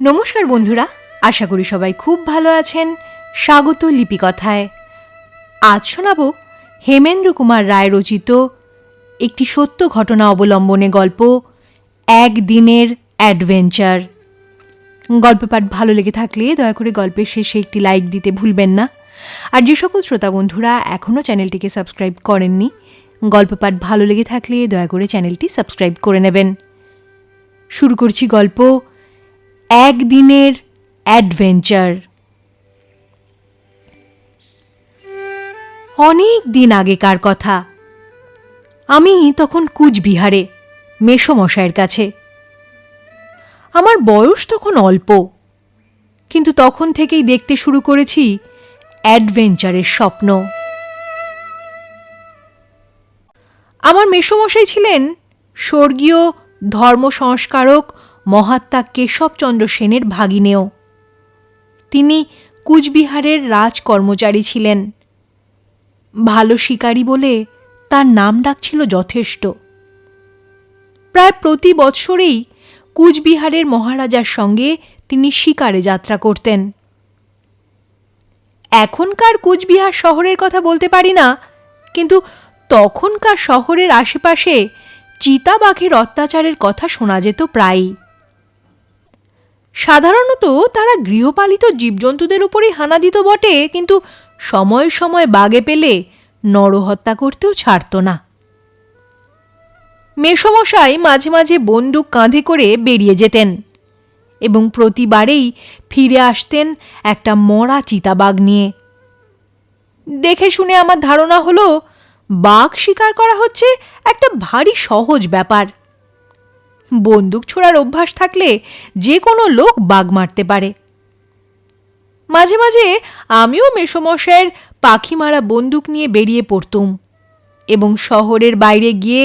নমস্কার বন্ধুরা, আশা করি সবাই খুব ভালো আছেন। স্বাগত লিপিকথায়। আজ শোনাব হেমেন্দ্র কুমার রায় রচিত একটি সত্য ঘটনা অবলম্বনে গল্প একদিনের অ্যাডভেঞ্চার। গল্প পাঠ ভালো লেগে থাকলে দয়া করে গল্পের শেষে একটি লাইক দিতে ভুলবেন না। আর যে সকল শ্রোতা বন্ধুরা এখনও চ্যানেলটিকে সাবস্ক্রাইব করেননি, গল্প পাঠ ভালো লেগে থাকলে দয়া করে চ্যানেলটি সাবস্ক্রাইব করে নেবেন। শুরু করছি গল্প একদিনের অ্যাডভেঞ্চার। অনেক দিন আগেকার কথা। আমি তখন কুচবিহারে মেসোমশাইয়ের কাছে। আমার বয়স তখন অল্প, কিন্তু তখন থেকেই দেখতে শুরু করেছি অ্যাডভেঞ্চারের স্বপ্ন। আমার মেসোমশাই ছিলেন স্বর্গীয় ধর্ম সংস্কারক মহাত্মা কেশবচন্দ্র সেনের ভাগিনেয়। তিনি কুচবিহারের রাজ কর্মচারী ছিলেন। ভালো শিকারী বলে তার নাম ডাক ছিল যথেষ্ট। প্রায় প্রতি বৎসরেই কুচবিহারের মহারাজার সঙ্গে তিনি শিকারে যাত্রা করতেন। এখনকার কুচবিহার শহরের কথা বলতে পারি না, কিন্তু তখনকার শহরের আশেপাশে চিতাবাঘের অত্যাচারের কথা শোনা যেত প্রায়ই। সাধারণত তারা গৃহপালিত জীবজন্তুদের উপরেই হানা দিত বটে, কিন্তু সময়ে সময়ে বাগে পেলে নরহত্যা করতেও ছাড়ত না। মেসোমশাই মাঝে মাঝে বন্দুক কাঁধে করে বেরিয়ে যেতেন এবং প্রতিবারেই ফিরে আসতেন একটা মরা চিতাবাঘ নিয়ে। দেখে শুনে আমার ধারণা হলো বাঘ শিকার করা হচ্ছে একটা ভারী সহজ ব্যাপার। বন্দুক ছোড়ার অভ্যাস থাকলে যে কোনো লোক বাঘ মারতে পারে। মাঝে মাঝে আমিও মেসোমশাইয়ের পাখি মারা বন্দুক নিয়ে বেরিয়ে পড়তুম এবং শহরের বাইরে গিয়ে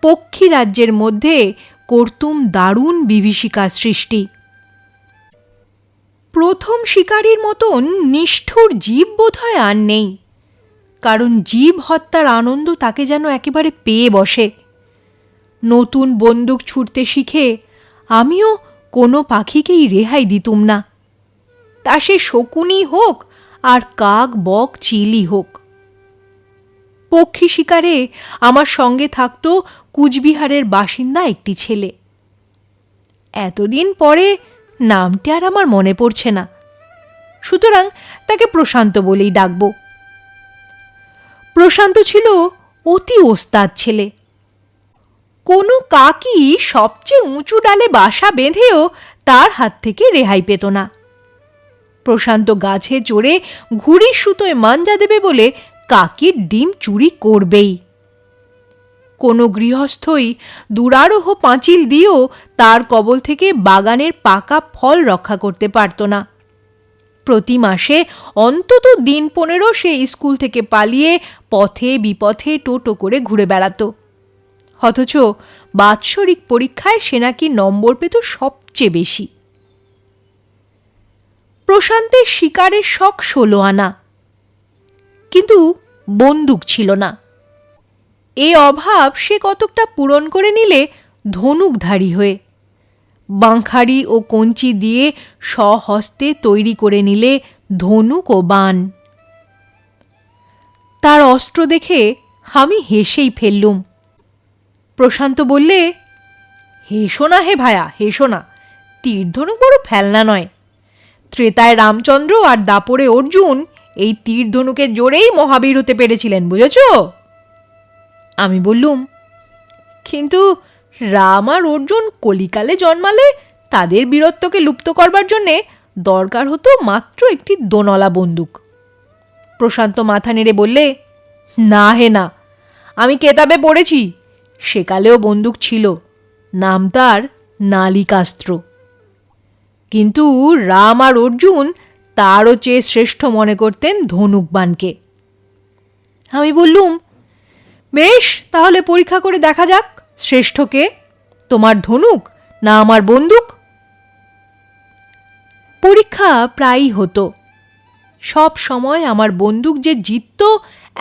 পক্ষী রাজ্যের মধ্যে করতুম দারুণ বিভীষিকার সৃষ্টি। প্রথম শিকারীর মতন নিষ্ঠুর জীব বোধহয় আর নেই, কারণ জীব হত্যার আনন্দ তাকে যেন একেবারে পেয়ে বসে। নতুন বন্দুক ছুটতে শিখে আমিও কোনো পাখিকেই রেহাই দিতুম না, তা সে শকুনি হোক আর কাক বক চিলই হোক। পক্ষী শিকারে আমার সঙ্গে থাকত কুচবিহারের বাসিন্দা একটি ছেলে। এতদিন পরে নামটি আর আমার মনে পড়ছে না, সুতরাং তাকে প্রশান্ত বলেই ডাকব। প্রশান্ত ছিল অতি ওস্তাদ ছেলে। কোনো কাকই সবচেয়ে উঁচু ডালে বাসা বেঁধেও তার হাত থেকে রেহাই পেত না। প্রশান্ত গাছে চড়ে ঘুড়ির সুতোয় মাঞ্জা দেবে বলে কাকির ডিম চুরি করবেই। কোনো গৃহস্থই দুরারোহ পাঁচিল দিয়েও তার কবল থেকে বাগানের পাকা ফল রক্ষা করতে পারত না। প্রতি মাসে অন্তত দিন 15 সে স্কুল থেকে পালিয়ে পথে বিপথে টোটো করে ঘুরে বেড়াত। অথচ বাৎসরিক পরীক্ষায় সে নাকি নম্বর পেত সবচেয়ে বেশি। প্রশান্তের শিকারের শখ 16 আনা, কিন্তু বন্দুক ছিল না। এ অভাব সে কতকটা পূরণ করে নিলে ধনুকধারী হয়ে বাঁখারি ও কঞ্চি দিয়ে স্বহস্তে তৈরি করে নিলে ধনুক ও বাণ। তার অস্ত্র দেখে আমি হেসেই ফেললুম। প্রশান্ত বললে, হেসো না হে ভায়া, হেসো না। তীর ধনুক বড় ফেলনা নয়। ত্রেতায় রামচন্দ্র আর দাপরে অর্জুন এই তীর ধনুকের জোরেই মহাবীর হতে পেরেছিলেন, বুঝেছ? আমি বললুম, কিন্তু রাম আর অর্জুন কলিকালে জন্মালে তাদের বীরত্বকে লুপ্ত করবার জন্যে দরকার হতো মাত্র একটি দোনলা বন্দুক। প্রশান্ত মাথা নেড়ে বললে, না হে না, আমি কেতাবে পড়েছি সেকালেও বন্দুক ছিল, নাম তার নালিকাস্ত্র। কিন্তু রাম আর অর্জুন তারও চেয়ে শ্রেষ্ঠ মনে করতেন ধনুকবাণকে। আমি বললুম, বেশ, তাহলে পরীক্ষা করে দেখা যাক শ্রেষ্ঠকে, তোমার ধনুক না আমার বন্দুক। পরীক্ষা প্রায়ই হতো। সব সময় আমার বন্দুক যে জিতত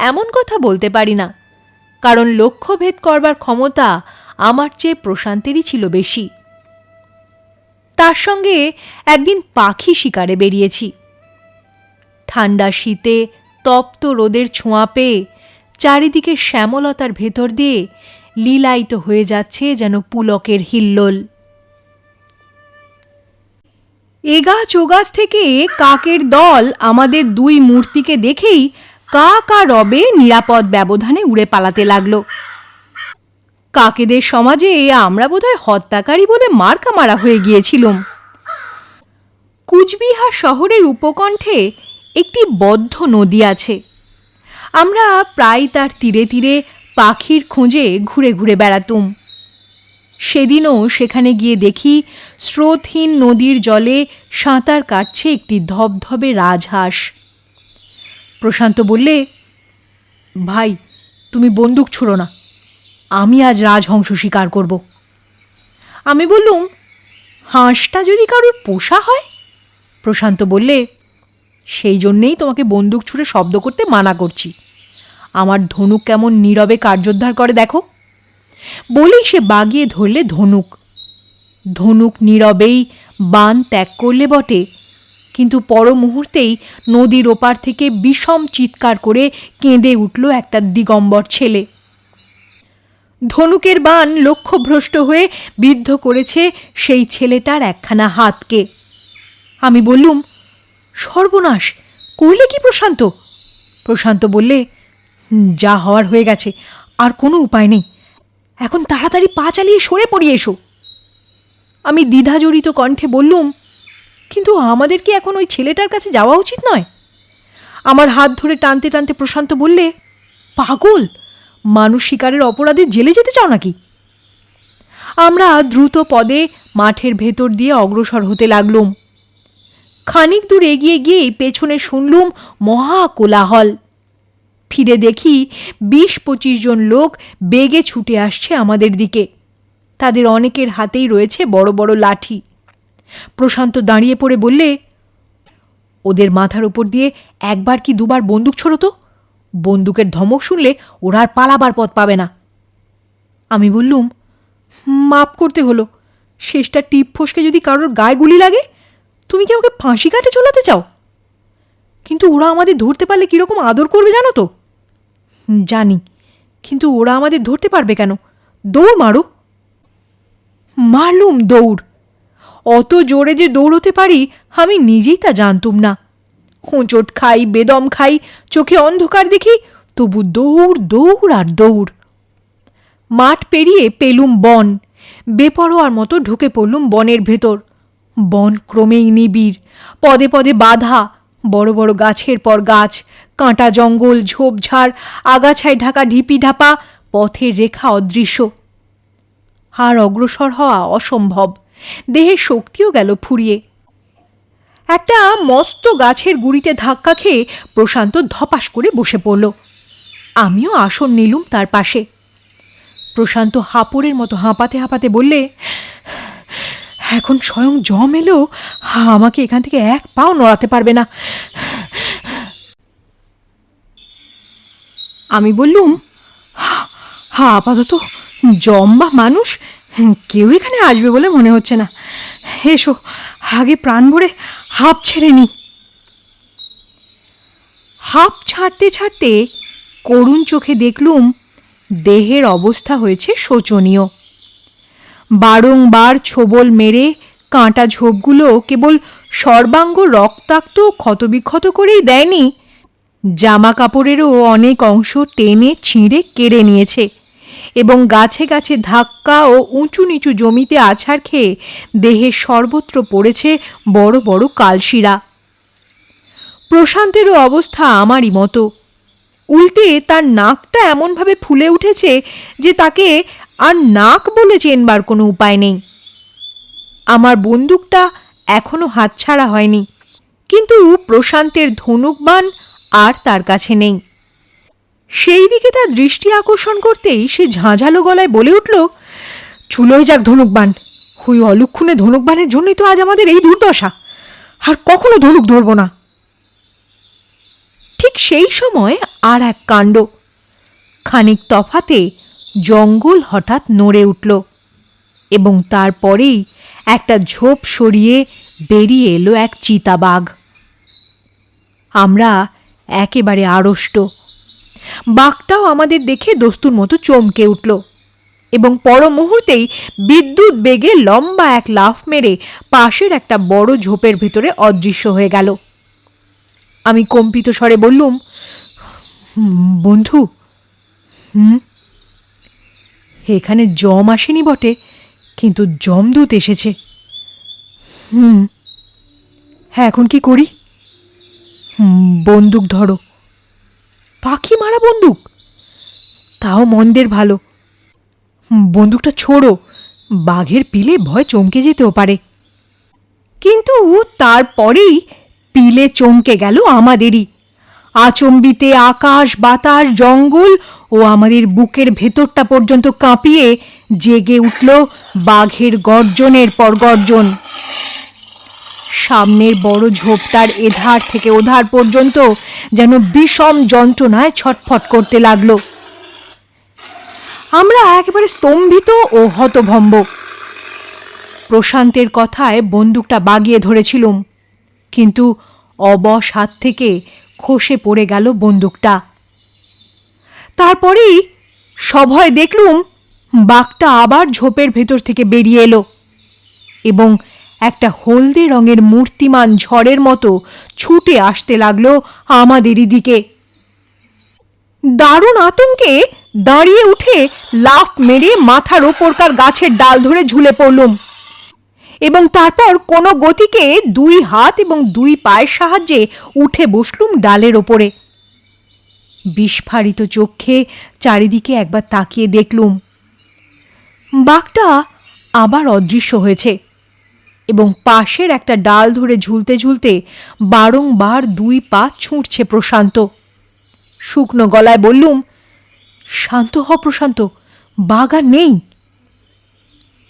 এমন কথা বলতে পারি না, কারণ লক্ষ্যভেদ করবার ক্ষমতা আমার চেয়ে প্রশান্তেরই ছিল বেশি। তার সঙ্গে একদিন পাখি শিকারে বেরিয়েছি। ঠান্ডা শীতে তপ্ত রোদের ছোঁয়া পেয়ে চারিদিকে শ্যামলতার ভেতর দিয়ে লীলায়িত হয়ে যাচ্ছে যেন পুলকের হিল্লোল। এগাছ ওগাছ থেকে কাকের দল আমাদের দুই মূর্তিকে দেখেই কা কা রবে নিরাপদ ব্যবধানে উড়ে পালাতে লাগলো। কাকেদের সমাজে আমরা বোধহয় হত্যাকারী বলে মার্কা মারা হয়ে গিয়েছিলাম। কুচবিহার শহরের উপকণ্ঠে একটি বদ্ধ নদী আছে। আমরা প্রায় তার তীরে তীরে পাখির খোঁজে ঘুরে ঘুরে বেড়াতুম। সেদিনও সেখানে গিয়ে দেখি স্রোতহীন নদীর জলে সাঁতার কাটছে একটি ধবধবে রাজহাঁস। প্রশান্ত বললে, ভাই তুমি বন্দুক ছুঁড়ো না, আমি আজ রাজহংস শিকার করব। আমি বললুম, হাঁসটা যদি কারোর পোষা হয়? প্রশান্ত বললে, সেই জন্যেই তোমাকে বন্দুক ছুঁড়ে শব্দ করতে মানা করছি। আমার ধনুক কেমন নীরবে কার্যোদ্ধার করে দেখো। বলেই সে বাগিয়ে ধরলে ধনুক। ধনুক নীরবেই বাণ ত্যাগ করলে বটে, কিন্তু পর মুহূর্তেই নদীর ওপার থেকে বিষম চিৎকার করে কেঁদে উঠল একটা দিগম্বর ছেলে। ধনুকের বাণ লক্ষ্যভ্রষ্ট হয়ে বিদ্ধ করেছে সেই ছেলেটার একখানা হাতকে। আমি বললুম, সর্বনাশ, করলে কি প্রশান্ত? প্রশান্ত বললে, যা হওয়ার হয়ে গেছে, আর কোনো উপায় নেই, এখন তাড়াতাড়ি পা চালিয়ে সরে পড়িয়ে এসো। আমি দ্বিধাজড়িত কণ্ঠে বললুম, কিন্তু আমাদের কি এখন ওই ছেলেটার কাছে যাওয়া উচিত নয়? আমার হাত ধরে টানতে টানতে প্রশান্ত বললে, পাগল, মানুষ শিকারের অপরাধে জেলে যেতে চাও নাকি? আমরা দ্রুত পদে মাঠের ভেতর দিয়ে অগ্রসর হতে লাগলুম। খানিক দূর এগিয়ে গিয়েই পেছনে শুনলুম মহা কোলাহল। ফিরে দেখি ২০-২৫ জন লোক বেগে ছুটে আসছে আমাদের দিকে। তাদের অনেকের হাতেই রয়েছে বড় বড় লাঠি। প্রশান্ত দাঁড়িয়ে পড়ে বললে, ওদের মাথার উপর দিয়ে একবার কি দুবার বন্দুক ছোড়ো তো, বন্দুকের ধমক শুনলে ওরা আর পালাবার পথ পাবে না। আমি বললুম, মাপ করতে হলো, শেষটা টিপ ফসকে যদি কারোর গায়ে গুলি লাগে, তুমি কি ওকে ফাঁসি কাটে চলাতে চাও? কিন্তু ওরা আমাদের ধরতে পারলে কীরকম আদর করবে জানো তো? জানি, কিন্তু ওরা আমাদের ধরতে পারবে কেন? দৌড় মারো। মারলুম দৌড়। অত জোরে যে দৌড়তে পারি আমি নিজেই তা জানতুম না। হোঁচট খাই, বেদম খাই, চোখে অন্ধকার দেখি, তবু দৌড় দৌড় আর দৌড়। মাঠ পেরিয়ে পেলুম বন। বেপরোয়ার মতো ঢুকে পড়লুম বনের ভেতর। বন ক্রমেই নিবিড়, পদে পদে বাধা, বড় বড় গাছের পর গাছ, কাঁটা জঙ্গল, ঝোপঝাড়, আগাছায় ঢাকা ঢিপি ঢাপা, পথের রেখা অদৃশ্য। আর অগ্রসর হওয়া অসম্ভব, দেহের শক্তিও গেল ফুরিয়ে। একটা মস্ত গাছের গুড়িতে ধাক্কা খেয়ে প্রশান্ত ধপাস করে বসে পড়ল। আমিও আসন নিলুম তার পাশে। প্রশান্ত হাঁপড়ের মতো হাঁপাতে হাঁপাতে বললে, এখন স্বয়ং জম এলেও আমাকে এখান থেকে এক পাও নড়াতে পারবে না। আমি বললুম, আপাতত জম বা মানুষ কেউ এখানে আসবে বলে মনে হচ্ছে না। এসো, আগে প্রাণ ভরে হাঁপ ছেড়ে নি। হাঁপ ছাড়তে ছাড়তে করুণ চোখে দেখলুম দেহের অবস্থা হয়েছে শোচনীয়। বারংবার ছোবল মেরে কাঁটা ঝোপগুলো কেবল সর্বাঙ্গ রক্তাক্ত ক্ষতবিক্ষত করেই দেয়নি, জামা কাপড়েরও অনেক অংশ টেনে ছিঁড়ে কেড়ে নিয়েছে এবং গাছে গাছে ধাক্কা ও উঁচু নিচু জমিতে আছাড় খেয়ে দেহের সর্বত্র পড়েছে বড় বড় কালশিরা। প্রশান্তেরও অবস্থা আমারই মতো। উল্টে তার নাকটা এমনভাবে ফুলে উঠেছে যে তাকে আর নাক বলে চেনবার কোনো উপায় নেই। আমার বন্দুকটা এখনো হাতছাড়া হয়নি, কিন্তু প্রশান্তের ধনুক বাণ আর তার কাছে নেই। সেই দিকে তার দৃষ্টি আকর্ষণ করতেই সে ঝাঁঝালো গলায় বলে উঠল, চুলোয় যাক ধনুক বাণ, ওই অলক্ষণে ধনুক বাণের জন্যই তো আজ আমাদের এই দুর্দশা, আর কখনো ধনুক ধরব না। ঠিক সেই সময় আর এক কাণ্ড। খানিক তফাতে জঙ্গল হঠাৎ নড়ে উঠল এবং তারপরেই একটা ঝোপ সরিয়ে বেরিয়ে এলো এক চিতাবাঘ। আমরা একেবারে আড়ষ্ট। বাঘটাও আমাদের দেখে দস্তুর মতো চমকে উঠল এবং পর মুহূর্তেই বিদ্যুৎ বেগে লম্বা এক লাফ মেরে পাশের একটা বড় ঝোপের ভিতরে অদৃশ্য হয়ে গেল। আমি কম্পিত স্বরে বললুম, বন্ধু, এখানে যম আসেনি বটে, কিন্তু যমদূত এসেছে। হ্যাঁ, এখন কি করি? বন্দুক ধরো। পাখি মারা বন্দুক? তাও মন্দের ভালো। বন্দুকটা ছোড়ো, বাঘের পিলে ভয় চমকে যেতেও পারে। কিন্তু তারপরেই পিলে চমকে গেল আমাদেরই। আচম্বিতে আকাশ, বাতাস, জঙ্গল ও আমাদের বুকের ভেতরটা পর্যন্ত কাঁপিয়ে জেগে উঠল বাঘের গর্জনের পর গর্জন। সামনের বড় ঝোপটার এধার থেকে ওধার পর্যন্ত যেন বিষম যন্ত্রণায় ছটফট করতে লাগলো। আমরা একেবারে স্তম্ভিত ও হতভম্ব। প্রশান্তের কথায় বন্দুকটা বাগিয়ে ধরেছিলুম, কিন্তু অবশ হাত থেকে খসে পড়ে গেল বন্দুকটা। তারপরেই সভয়ে দেখলুম বাঘটা আবার ঝোপের ভেতর থেকে বেরিয়ে এলো এবং একটা হলদে রঙের মূর্তিমান ঝড়ের মতো ছুটে আসতে লাগলো আমাদেরই দিকে। দারুণ আতঙ্কে দাঁড়িয়ে উঠে লাফ মেরে মাথার ওপরকার গাছের ডাল ধরে ঝুলে পড়লুম এবং তারপর কোনো গতিকে 2 হাত এবং 2 পায়ের সাহায্যে উঠে বসলুম ডালের ওপরে। বিস্ফারিত চোখে চারিদিকে একবার তাকিয়ে দেখলুম বাঘটা আবার অদৃশ্য হয়েছে এবং পাশের একটা ডাল ধরে ঝুলতে ঝুলতে বারংবার 2 পা ছুঁড়ছে প্রশান্ত। শুকনো গলায় বললুম, শান্ত হ প্রশান্ত, বাঘ আর নেই।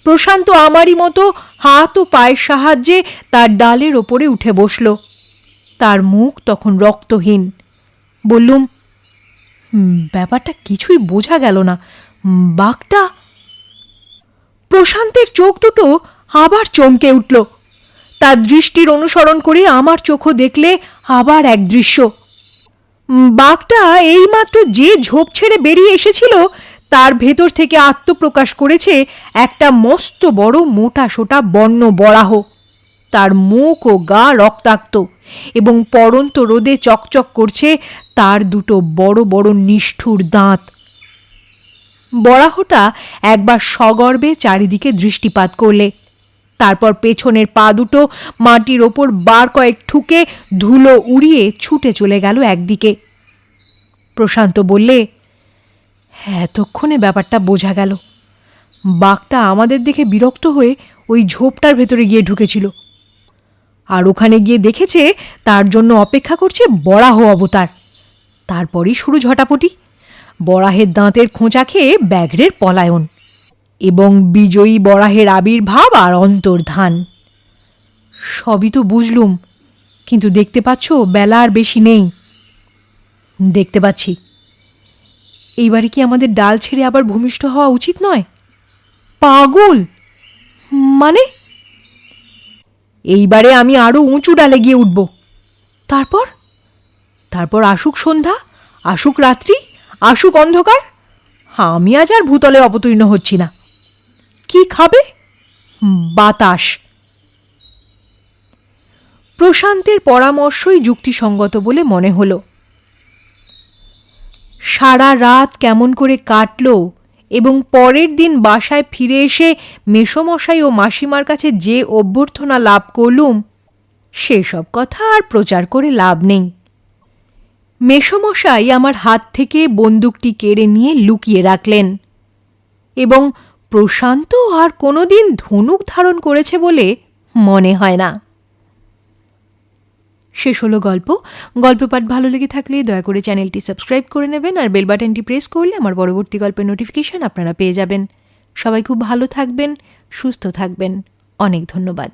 প্রশান্ত আমারই মতো হাত ও পায়ের সাহায্যে তার ডালের ওপরে উঠে বসল। তার মুখ তখন রক্তহীন। বললুম, ব্যাপারটা কিছুই বোঝা গেল না, বাঘটা? প্রশান্তের চোখ দুটো আবার চমকে উঠল। তার দৃষ্টির অনুসরণ করে আমার চোখও দেখলে আবার এক দৃশ্য। বাঘটা এইমাত্র যে ঝোপ ছেড়ে বেরিয়ে এসেছিল তার ভেতর থেকে আত্মপ্রকাশ করেছে একটা মস্ত বড় মোটা সোটা বন্য বরাহ। তার মুখ ও গা রক্তাক্ত এবং পড়ন্ত রোদে চকচক করছে তার 2 বড় বড় নিষ্ঠুর দাঁত। বরাহটা একবার সগর্বে চারিদিকে দৃষ্টিপাত করলে, তারপর পেছনের পা দুটো মাটির ওপর বার কয়েক ঠুকে ধুলো উড়িয়ে ছুটে চলে গেল একদিকে। প্রশান্ত বললে, এতক্ষণে ব্যাপারটা বোঝা গেল। বাঘটা আমাদের দেখে বিরক্ত হয়ে ওই ঝোপটার ভেতরে গিয়ে ঢুকেছিল আর ওখানে গিয়ে দেখেছে তার জন্য অপেক্ষা করছে বরাহ অবতার। তারপরই শুরু ঝটাপটি, বরাহের দাঁতের খোঁচা খেয়ে ব্যাঘ্রের পলায়ন এবং বিজয়ী বরাহের আবির্ভাব আর অন্তর্ধান। সবই তো বুঝলুম, কিন্তু দেখতে পাচ্ছ বেলা আর বেশি নেই। দেখতে পাচ্ছি। এইবারে কি আমাদের ডাল ছেড়ে আবার ভূমিষ্ঠ হওয়া উচিত নয়? পাগল মানে? এইবারে আমি আরো উঁচু ডালে গিয়ে উঠব। তারপর আসুক সন্ধ্যা, আসুক রাত্রি, আসুক অন্ধকার, আমি আজ আর ভূতলে অবতীর্ণ হচ্ছি না। কি খাবে? বাতাস। প্রশান্তের পরামর্শই যুক্তিসঙ্গত বলে মনে হল। সারা রাত কেমন করে কাটল এবং পরের দিন বাসায় ফিরে এসে মেসোমশাই ও মাসিমার কাছে যে অভ্যর্থনা লাভ করলুম সেসব কথা আর প্রচার করে লাভ নেই। মেসোমশাই আমার হাত থেকে বন্দুকটি কেড়ে নিয়ে লুকিয়ে রাখলেন এবং প্রশান্ত আর কোনোদিন ধনুক ধারণ করেছে বলে মনে হয় না। শেষ হলো গল্প। গল্প পাঠ ভালো লেগে থাকলে দয়া করে চ্যানেলটি সাবস্ক্রাইব করে নেবেন আর বেল বাটনটি প্রেস করলে আমার পরবর্তী গল্পের নোটিফিকেশন আপনারা পেয়ে যাবেন। সবাই খুব ভালো থাকবেন, সুস্থ থাকবেন। অনেক ধন্যবাদ।